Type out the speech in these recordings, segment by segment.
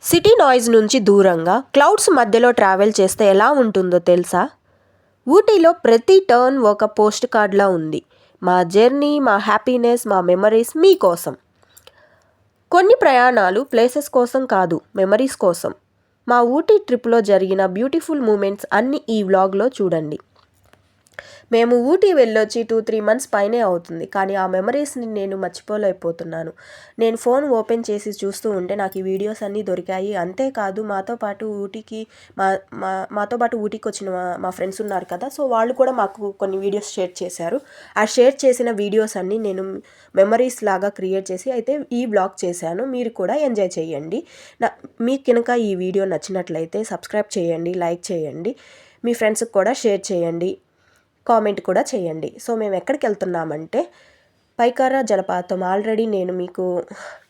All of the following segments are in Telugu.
సిటీ నాయిస్ నుంచి దూరంగా క్లౌడ్స్ మధ్యలో ట్రావెల్ చేస్తే ఎలా ఉంటుందో తెలుసా? ఊటీలో ప్రతి టర్న్ ఒక పోస్ట్ కార్డ్లా ఉంది. మా జర్నీ, మా హ్యాపీనెస్, మా మెమరీస్ మీకోసం. కొన్ని ప్రయాణాలు ప్లేసెస్ కోసం కాదు, మెమరీస్ కోసం. మా ఊటీ ట్రిప్లో జరిగిన బ్యూటిఫుల్ మూమెంట్స్ అన్నీ ఈ వ్లాగ్లో చూడండి. మేము ఊటీ వెళ్ళొచ్చి 2-3 మంత్స్ పైనే అవుతుంది, కానీ ఆ మెమరీస్ని నేను మర్చిపోలేకపోతున్నాను. నేను ఫోన్ ఓపెన్ చేసి చూస్తూ ఉంటే నాకు ఈ వీడియోస్ అన్నీ దొరికాయి. అంతేకాదు మాతో పాటు ఊటీకి వచ్చిన మా ఫ్రెండ్స్ ఉన్నారు కదా, సో వాళ్ళు కూడా మాకు కొన్ని వీడియోస్ షేర్ చేశారు. ఆ షేర్ చేసిన వీడియోస్ అన్నీ నేను మెమరీస్ లాగా క్రియేట్ చేసి అయితే ఈ బ్లాగ్ చేశాను. మీరు కూడా ఎంజాయ్ చేయండి. మీకు కనుక ఈ వీడియో నచ్చినట్లయితే సబ్స్క్రైబ్ చేయండి, లైక్ చేయండి, మీ ఫ్రెండ్స్కి కూడా షేర్ చేయండి, కామెంట్ కూడా చేయండి. సో మేము ఎక్కడికి వెళ్తున్నామంటే పైకారా జలపాతం. ఆల్రెడీ నేను మీకు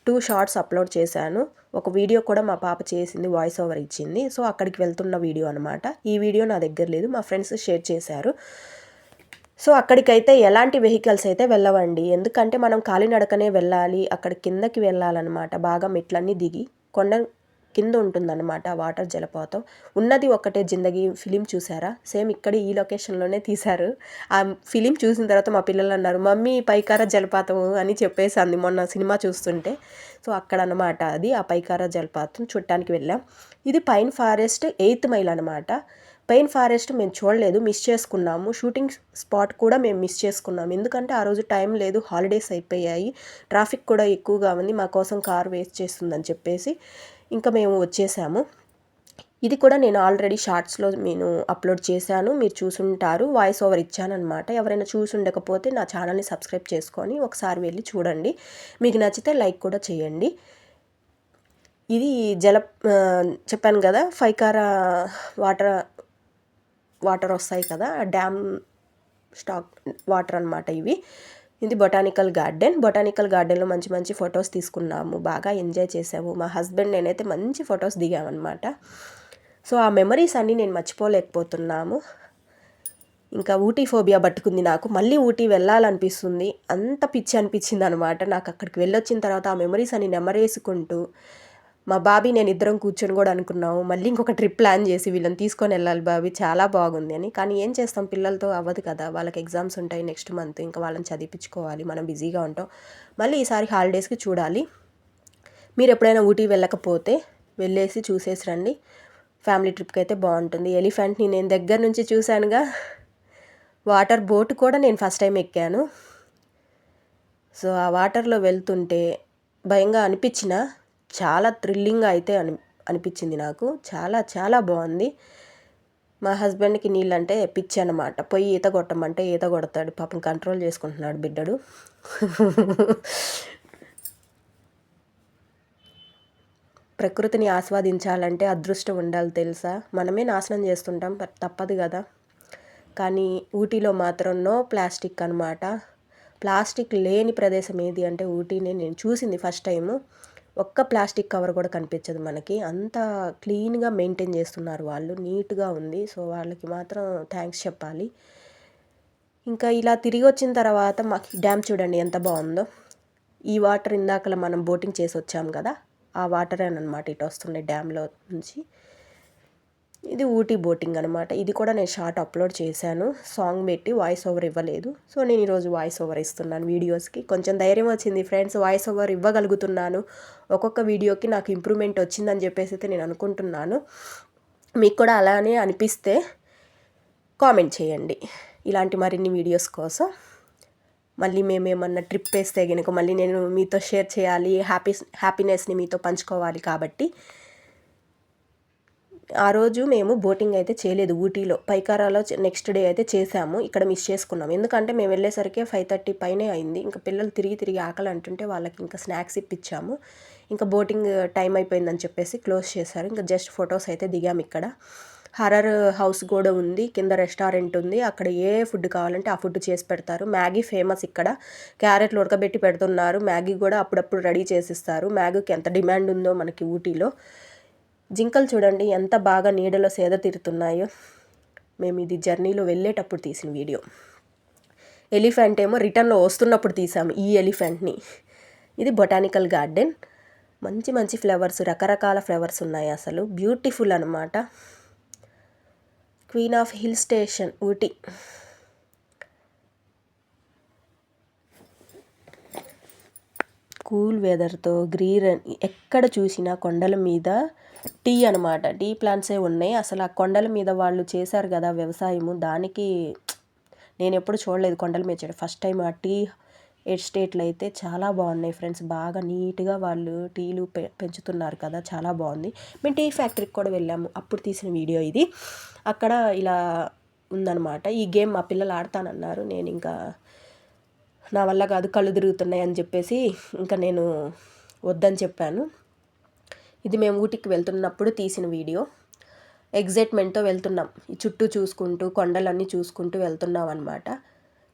2 షార్ట్స్ అప్లోడ్ చేశాను. ఒక వీడియో కూడా మా పాప చేసింది, వాయిస్ ఓవర్ ఇచ్చింది. సో అక్కడికి వెళ్తున్న వీడియో అనమాట. ఈ వీడియో నా దగ్గర లేదు, మా ఫ్రెండ్స్ షేర్ చేశారు. సో అక్కడికైతే ఎలాంటి వెహికల్స్ అయితే వెళ్ళవండి, ఎందుకంటే మనం కాలినడకనే వెళ్ళాలి. అక్కడ కిందకి వెళ్ళాలన్నమాట. బాగా మెట్లన్నీ దిగి కొండ కింద ఉంటుందన్నమాట వాటర్ జలపాతం. ఉన్నది ఒకటే జిందగీ ఫిలిం చూసారా? సేమ్ ఇక్కడ ఈ లొకేషన్లోనే తీశారు. ఆ ఫిలిం చూసిన తర్వాత మా పిల్లలు అన్నారు, మమ్మీ పైకార జలపాతం అని చెప్పేసి అంది మొన్న సినిమా చూస్తుంటే. సో అక్కడ అనమాట అది, ఆ పైకార జలపాతం చూడటానికి వెళ్ళాం. ఇది పైన్ ఫారెస్ట్ 8th మైల్ అనమాట. పైన్ ఫారెస్ట్ మేము చూడలేదు, మిస్ చేసుకున్నాము. షూటింగ్ స్పాట్ కూడా మేము మిస్ చేసుకున్నాము, ఎందుకంటే ఆ రోజు టైం లేదు, హాలిడేస్ అయిపోయాయి, ట్రాఫిక్ కూడా ఎక్కువగా ఉంది, మా కోసం కార్ వేస్ట్ చేస్తుందని చెప్పేసి ఇంకా మేము వచ్చేసాము. ఇది కూడా నేను ఆల్రెడీ షార్ట్స్లో నేను అప్లోడ్ చేశాను, మీరు చూసుంటారు. వాయిస్ ఓవర్ ఇచ్చానమాట. ఎవరైనా చూసుండకపోతే నా ఛానల్ని సబ్స్క్రైబ్ చేసుకొని ఒకసారి వెళ్ళి చూడండి. మీకు నచ్చితే లైక్ కూడా చేయండి. ఇది చెప్పాను కదా, పైకారా వాటర్ వస్తాయి కదా, డ్యామ్ స్టాక్ వాటర్ అనమాట ఇవి. ఇది బొటానికల్ గార్డెన్లో మంచి మంచి ఫొటోస్ తీసుకున్నాము, బాగా ఎంజాయ్ చేసాము. మా హస్బెండ్ నేనైతే మంచి ఫొటోస్ దిగామన్నమాట. సో ఆ మెమరీస్ అన్నీ నేను మర్చిపోలేకపోతున్నాము. ఇంకా ఊటీ ఫోబియా పట్టుకుంది నాకు, మళ్ళీ ఊటీ వెళ్ళాలనిపిస్తుంది, అంత పిచ్చి అనిపించింది అనమాట నాకు. అక్కడికి వెళ్ళొచ్చిన తర్వాత ఆ మెమరీస్ అన్ని నెమరేసుకుంటూ మా బాబీ నేను ఇద్దరం కూర్చొని కూడా అనుకున్నాము, మళ్ళీ ఇంకొక ట్రిప్ ప్లాన్ చేసి వీళ్ళని తీసుకొని వెళ్ళాలి బాబీ, చాలా బాగుంది అని. కానీ ఏం చేస్తాం, పిల్లలతో అవ్వదు కదా, వాళ్ళకి ఎగ్జామ్స్ ఉంటాయి నెక్స్ట్ మంత్, ఇంకా వాళ్ళని చదివించుకోవాలి, మనం బిజీగా ఉంటాం. మళ్ళీ ఈసారి హాలిడేస్కి చూడాలి. మీరు ఎప్పుడైనా ఊటీ వెళ్ళకపోతే వెళ్ళేసి చూసేసి రండి. ఫ్యామిలీ ట్రిప్కి అయితే బాగుంటుంది. ఎలిఫెంట్ని నేను దగ్గర నుంచి చూశానుగా, వాటర్ బోట్ కూడా నేను ఫస్ట్ టైం ఎక్కాను. సో ఆ వాటర్లో వెళ్తుంటే భయంగా అనిపించిన, చాలా థ్రిల్లింగ్గా అయితే అనిపించింది నాకు. చాలా చాలా బాగుంది. మా హస్బెండ్కి నీళ్ళంటే పిచ్చి అనమాట. పోయి ఈత కొట్టమంటే ఈత కొడతాడు, పాపం కంట్రోల్ చేసుకుంటున్నాడు బిడ్డడు. ప్రకృతిని ఆస్వాదించాలంటే అదృష్టం ఉండాలి తెలుసా. మనమే నాశనం చేస్తుంటాం, తప్పదు కదా. కానీ ఊటీలో మాత్రం నో ప్లాస్టిక్ అనమాట. ప్లాస్టిక్ లేని ప్రదేశం ఏది అంటే ఊటీనే నేను చూసింది ఫస్ట్ టైము. ఒక్క ప్లాస్టిక్ కవర్ కూడా కనిపించదు మనకి, అంత క్లీన్గా మెయింటైన్ చేస్తున్నారు వాళ్ళు, నీట్గా ఉంది. సో వాళ్ళకి మాత్రం థ్యాంక్స్ చెప్పాలి. ఇంకా ఇలా తిరిగి వచ్చిన తర్వాత మాకు డ్యామ్ చూడండి ఎంత బాగుందో. ఈ వాటర్ ఇందాకలా మనం బోటింగ్ చేసి వచ్చాం కదా, ఆ వాటరేనమాట ఇటు వస్తుండే డ్యామ్లో నుంచి. ఇది ఊటీ బోటింగ్ అనమాట. ఇది కూడా నేను షార్ట్ అప్లోడ్ చేశాను, సాంగ్ పెట్టి వాయిస్ ఓవర్ ఇవ్వలేదు. సో నేను ఈరోజు వాయిస్ ఓవర్ ఇస్తున్నాను వీడియోస్కి. కొంచెం ధైర్యం వచ్చింది ఫ్రెండ్స్, వాయిస్ ఓవర్ ఇవ్వగలుగుతున్నాను. ఒక్కొక్క వీడియోకి నాకు ఇంప్రూవ్మెంట్ వచ్చిందని చెప్పేసి అయితే నేను అనుకుంటున్నాను. మీకు కూడా అలానే అనిపిస్తే కామెంట్ చేయండి ఇలాంటి మరిన్ని వీడియోస్ కోసం. మళ్ళీ మేమేమన్నా ట్రిప్ వేస్తే కనుక మళ్ళీ నేను మీతో షేర్ చేయాలి, హ్యాపీనెస్ని మీతో పంచుకోవాలి. కాబట్టి ఆ రోజు మేము బోటింగ్ అయితే చేయలేదు ఊటీలో. పైకారాలో నెక్స్ట్ డే అయితే చేసాము, ఇక్కడ మిస్ చేసుకున్నాం. ఎందుకంటే మేము వెళ్ళేసరికి 5:30 పైనే అయింది. ఇంకా పిల్లలు తిరిగి ఆకలి అంటుంటే వాళ్ళకి ఇంకా స్నాక్స్ ఇప్పించాము. ఇంకా బోటింగ్ టైం అయిపోయిందని చెప్పేసి క్లోజ్ చేశారు. ఇంకా జస్ట్ ఫొటోస్ అయితే దిగాము. ఇక్కడ హర్రర్ హౌస్ కూడా ఉంది, కింద రెస్టారెంట్ ఉంది, అక్కడ ఏ ఫుడ్ కావాలంటే ఆ ఫుడ్ చేసి పెడతారు. మ్యాగీ ఫేమస్ ఇక్కడ, క్యారెట్లు ఉడకబెట్టి పెడుతున్నారు. మ్యాగీ కూడా అప్పుడప్పుడు రెడీ చేసిస్తారు. మ్యాగీకి ఎంత డిమాండ్ ఉందో మనకి ఊటీలో. జింకలు చూడండి ఎంత బాగా నీడలో సేద తీరుతున్నాయో. మేము ఇది జర్నీలో వెళ్ళేటప్పుడు తీసిన వీడియో. ఎలిఫెంట్ ఏమో రిటర్న్లో వస్తున్నప్పుడు తీసాము ఈ ఎలిఫెంట్ని. ఇది బొటానికల్ గార్డెన్. మంచి మంచి ఫ్లవర్స్, రకరకాల ఫ్లవర్స్ ఉన్నాయి. అసలు బ్యూటిఫుల్ అనమాట. Queen of hill station Ooty. Cool వెదర్తో గ్రీన్, ఎక్కడ చూసినా కొండల మీద టీ అనమాట. టీ ప్లాంట్సే ఉన్నాయి. అసలు ఆ కొండల మీద వాళ్ళు చేశారు కదా వ్యవసాయము, దానికి నేను ఎప్పుడు చూడలేదు కొండల మీద చేయడం, ఫస్ట్ టైం. ఆ టీ ఎస్టేట్లు అయితే చాలా బాగున్నాయి ఫ్రెండ్స్. బాగా నీట్గా వాళ్ళు టీలు పెంచుతున్నారు కదా, చాలా బాగుంది. మేము టీ ఫ్యాక్టరీకి కూడా వెళ్ళాము, అప్పుడు తీసిన వీడియో ఇది. అక్కడ ఇలా ఉందన్నమాట. ఈ గేమ్ మా పిల్లలు ఆడతానన్నారు. నేను ఇంకా నా వల్ల కాదు, కళ్ళు తిరుగుతున్నాయి అని చెప్పేసి ఇంకా నేను వద్దని చెప్పాను. ఇది మేము ఊటీకి వెళ్తున్నప్పుడు తీసిన వీడియో. ఎగ్జైట్మెంట్తో వెళ్తున్నాం, ఈ చుట్టూ చూసుకుంటూ కొండలన్నీ చూసుకుంటూ వెళ్తున్నాం అనమాట.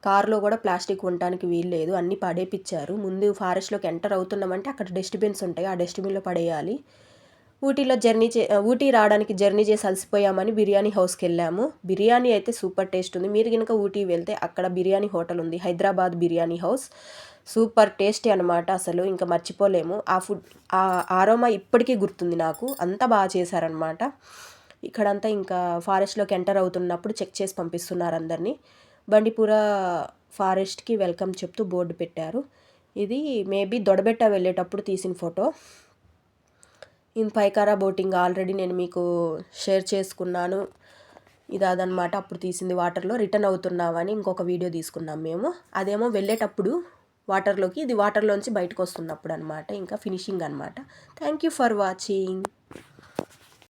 కారులో కూడా ప్లాస్టిక్ ఉండటానికి వీలు లేదు, అన్నీ పడేపిచ్చారు. ముందు ఫారెస్ట్లోకి ఎంటర్ అవుతున్నామంటే అక్కడ డస్ట్బిన్స్ ఉంటాయి, ఆ డస్ట్బిన్లో పడేయాలి. ఊటీ రావడానికి జర్నీ చేసి అలసిపోయామని బిర్యానీ హౌస్కి వెళ్ళాము. బిర్యానీ అయితే సూపర్ టేస్ట్ ఉంది. మీరు కనుక ఊటీ వెళ్తే అక్కడ బిర్యానీ హోటల్ ఉంది, Hyderabad biryani house. Super tasty అనమాట. అసలు ఇంకా మర్చిపోలేము. ఆ ఫుడ్, ఆ ఆరోమా ఇప్పటికీ గుర్తుంది నాకు, అంత బాగా చేశారనమాట. ఇక్కడంతా ఇంకా ఫారెస్ట్లోకి ఎంటర్ అవుతున్నప్పుడు చెక్ చేసి పంపిస్తున్నారు అందరినీ. బండిపూర ఫారెస్ట్కి వెల్కమ్ చెప్తూ బోర్డు పెట్టారు. ఇది మేబీ దొడబెట్ట వెళ్ళేటప్పుడు తీసిన photo. In Pykara boating already నేను మీకు షేర్ చేసుకున్నాను. ఇది అదనమాట, అప్పుడు తీసింది. వాటర్లో రిటర్న్ అవుతున్నామని ఇంకొక వీడియో తీసుకున్నాం మేము. అదేమో వెళ్ళేటప్పుడు వాటర్లోకి, ఇది వాటర్లోంచి బయటకు వస్తున్నప్పుడు అనమాట. ఇంకా ఫినిషింగ్ అనమాట. Thank you for watching.